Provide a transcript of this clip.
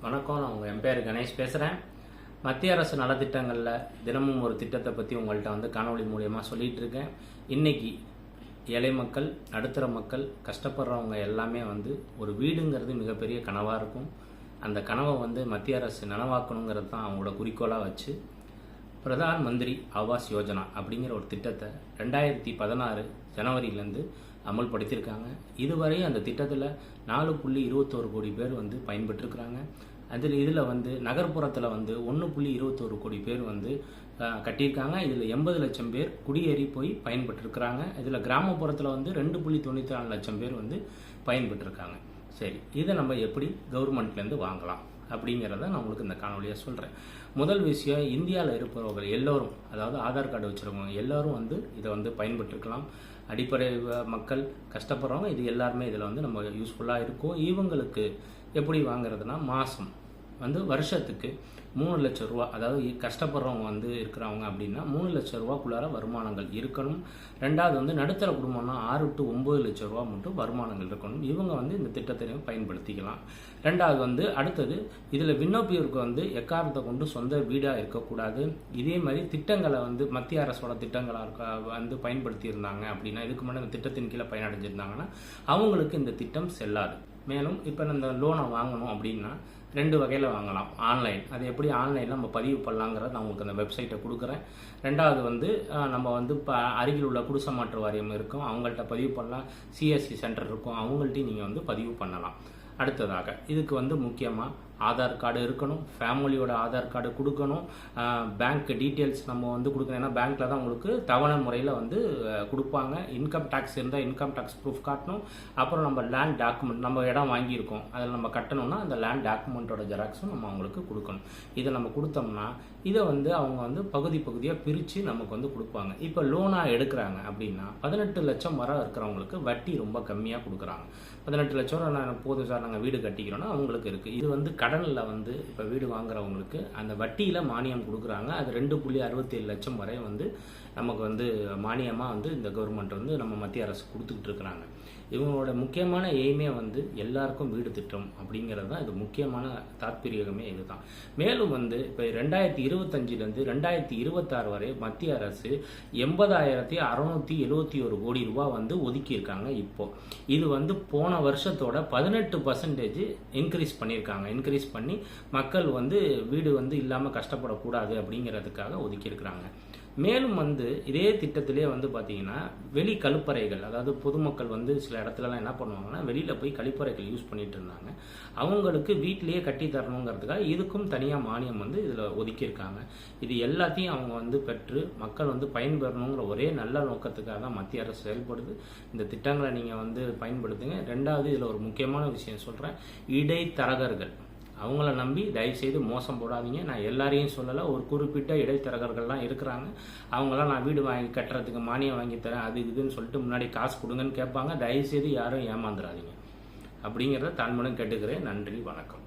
வணக்கம். நான் என் பேர் கணேஷ் பேசுகிறேன். மத்திய அரசு நலத்திட்டங்களில் தினமும் ஒரு திட்டத்தை பற்றி உங்கள்கிட்ட காணொளி மூலியமாக சொல்லிகிட்டு இருக்கேன். இன்றைக்கி ஏழை மக்கள், நடுத்தர மக்கள், கஷ்டப்படுறவங்க எல்லாமே ஒரு வீடுங்கிறது மிகப்பெரிய கனவாக இருக்கும். அந்த கனவை மத்திய அரசு நனவாக்கணுங்கிறது தான் அவங்களோட குறிக்கோளாக வச்சு பிரதான் மந்திரி ஆவாஸ் யோஜனா அப்படிங்கிற ஒரு திட்டத்தை 2016 ஜனவரியிலேருந்து அமல்படுத்தியிருக்காங்க. இதுவரை அந்த திட்டத்தில் 4.21 கோடி பேர் பயன்பெற்றிருக்கிறாங்க. இதில் நகர்ப்புறத்தில் 1.21 கோடி பேர் கட்டியிருக்காங்க. இதில் 80 லட்சம் பேர் குடியேறி போய் பயன்பெற்றிருக்கிறாங்க. இதில் கிராமப்புறத்தில் 2.94 லட்சம் பேர் பயன்பெற்றிருக்காங்க. சரி, இதை நம்ம எப்படி கவர்மெண்ட்லேருந்து வாங்கலாம் அப்படிங்கிறத நான் உங்களுக்கு இந்த காணொலியாக சொல்கிறேன். முதல் விஷயம், இந்தியாவில் இருப்பவர்கள் எல்லோரும், அதாவது ஆதார் கார்டு வச்சுருக்கவங்க எல்லோரும் இதை பயன்பெற்றிருக்கலாம். அடிப்படை மக்கள், கஷ்டப்படுறவங்க, இது எல்லாருமே இதில் நம்ம யூஸ்ஃபுல்லாக இருக்கும். இவங்களுக்கு எப்படி வாங்குறதுனா, மாதம் வருஷத்துக்கு 3 லட்சம் ரூபா, அதாவது கஷ்டப்படுறவங்க இருக்கிறவங்க அப்படின்னா 3 லட்சம் ரூபாக்குள்ளார வருமானங்கள் இருக்கணும். ரெண்டாவது நடுத்தர குடும்பம்னா 6 to 9 லட்சம் ரூபா மட்டும் வருமானங்கள் இருக்கணும். இவங்க இந்த திட்டத்தை பயன்படுத்திக்கலாம். ரெண்டாவது அடுத்தது, இதில் விண்ணப்பியருக்கு எக்காரணத்தை கொண்டு சொந்த வீடாக இருக்கக்கூடாது. இதே மாதிரி திட்டங்களை மத்திய அரசோட திட்டங்களாக பயன்படுத்தி இருந்தாங்க அப்படின்னா, இதுக்கு முன்னாடி இந்த திட்டத்தின் கீழே பயனடைஞ்சிருந்தாங்கன்னா அவங்களுக்கு இந்த திட்டம் செல்லாது. மேலும் இப்போ இந்த லோனை வாங்கணும் அப்படின்னா 2 வகையில் வாங்கலாம். ஆன்லைன், அது எப்படி ஆன்லைனில் நம்ம பதிவு பண்ணலாங்கிறத நான் உங்களுக்கு அந்த வெப்சைட்டை கொடுக்குறேன். ரெண்டாவது நம்ம இப்போ அருகில் உள்ள குடிசை மாற்று வாரியம் இருக்கும், அவங்கள்ட்ட பதிவு பண்ணலாம். சிஎஸ்சி சென்டர் இருக்கும், அவங்கள்ட்டையும் நீங்கள் பதிவு பண்ணலாம். அடுத்ததாக இதுக்கு முக்கியமாக ஆதார் கார்டு இருக்கணும், ஃபேமிலியோட ஆதார் கார்டு கொடுக்கணும், பேங்க் டீட்டெயில்ஸ் நம்ம கொடுக்கணும். ஏன்னா பேங்க்கில் தான் உங்களுக்கு தவணை முறையில் கொடுப்பாங்க. இன்கம் டேக்ஸ் இருந்தால் இன்கம் டேக்ஸ் ப்ரூஃப் காட்டணும். அப்புறம் நம்ம லேண்ட் டாக்குமெண்ட், நம்ம இடம் வாங்கியிருக்கோம் அதில் நம்ம கட்டணும்னா அந்த லேண்ட் டாக்குமெண்ட்டோட ஜெராக்ஸும் நம்ம அவங்களுக்கு கொடுக்கணும். இதை நம்ம கொடுத்தோம்னா இதை அவங்க பகுதியாக பிரித்து நமக்கு கொடுப்பாங்க. இப்போ லோனாக எடுக்கிறாங்க அப்படின்னா 18 லட்சம் வரை இருக்கிறவங்களுக்கு வட்டி ரொம்ப கம்மியாக கொடுக்குறாங்க. 18 லட்சம் நான் போதும் சார், நாங்கள் வீடு கட்டிக்கிறோன்னா அவங்களுக்கு இருக்குது. இது கடனில் இப்போ வீடு வாங்குறவங்களுக்கு அந்த வட்டியில் மானியம் கொடுக்குறாங்க. அது 2.67 லட்சம் வரை நமக்கு மானியமாக இந்த கவர்மெண்ட் நம்ம மத்திய அரசு கொடுத்துக்கிட்டு இருக்கிறாங்க. இவங்களோட முக்கியமான எய்மே எல்லாருக்கும் வீடு திட்டம் அப்படிங்கிறது தான் இது முக்கியமான தாற்பயமே இதுதான். மேலும் இப்போ 2025லேருந்து 2026 வரை மத்திய அரசு 80,671 கோடி ரூபா ஒதுக்கியிருக்காங்க. இப்போது இது போன வருஷத்தோட 18% இன்க்ரீஸ் பண்ணியிருக்காங்க. இன்க்ரீஸ் பண்ணி மக்கள் வீடு இல்லாமல் கஷ்டப்படக்கூடாது அப்படிங்கிறதுக்காக ஒதுக்கியிருக்கிறாங்க. மேலும் இதே திட்டத்திலே பார்த்தீங்கன்னா வெளி கழிப்பறைகள், அதாவது பொதுமக்கள் சில இடத்துலலாம் என்ன பண்ணுவாங்கன்னா வெளியில் போய் கழிப்பறைகள் யூஸ் பண்ணிட்டு இருந்தாங்க. அவங்களுக்கு வீட்டிலேயே கட்டி தரணுங்கிறதுக்காக இதுக்கும் தனியாக மானியம் இதில் ஒதுக்கியிருக்காங்க. இது எல்லாத்தையும் அவங்க பெற்று மக்கள் பயன்பெறணுங்கிற ஒரே நல்ல நோக்கத்துக்காக தான் மத்திய அரசு செயல்படுது. இந்த திட்டங்களை நீங்கள் பயன்படுத்துங்க. ரெண்டாவது, இதில் ஒரு முக்கியமான விஷயம் சொல்கிறேன், இடைத்தரகர்கள் அவங்கள நம்பி தயவுசெய்து மோசம் போடாதீங்க. நான் எல்லாரையும் சொல்லலை, ஒரு குறிப்பிட்ட இடைத்தரகர்கள்லாம் இருக்கிறாங்க. அவங்களாம் நான் வீடு வாங்கி கட்டுறதுக்கு மானியம் வாங்கி தரேன், அது இதுன்னு சொல்லிட்டு முன்னாடி காசு கொடுங்கன்னு கேட்பாங்க. தயவுசெய்து யாரும் ஏமாந்துடாதீங்க அப்படிங்கிறத தாழ்மையுடன் கேட்டுக்கிறேன். நன்றி, வணக்கம்.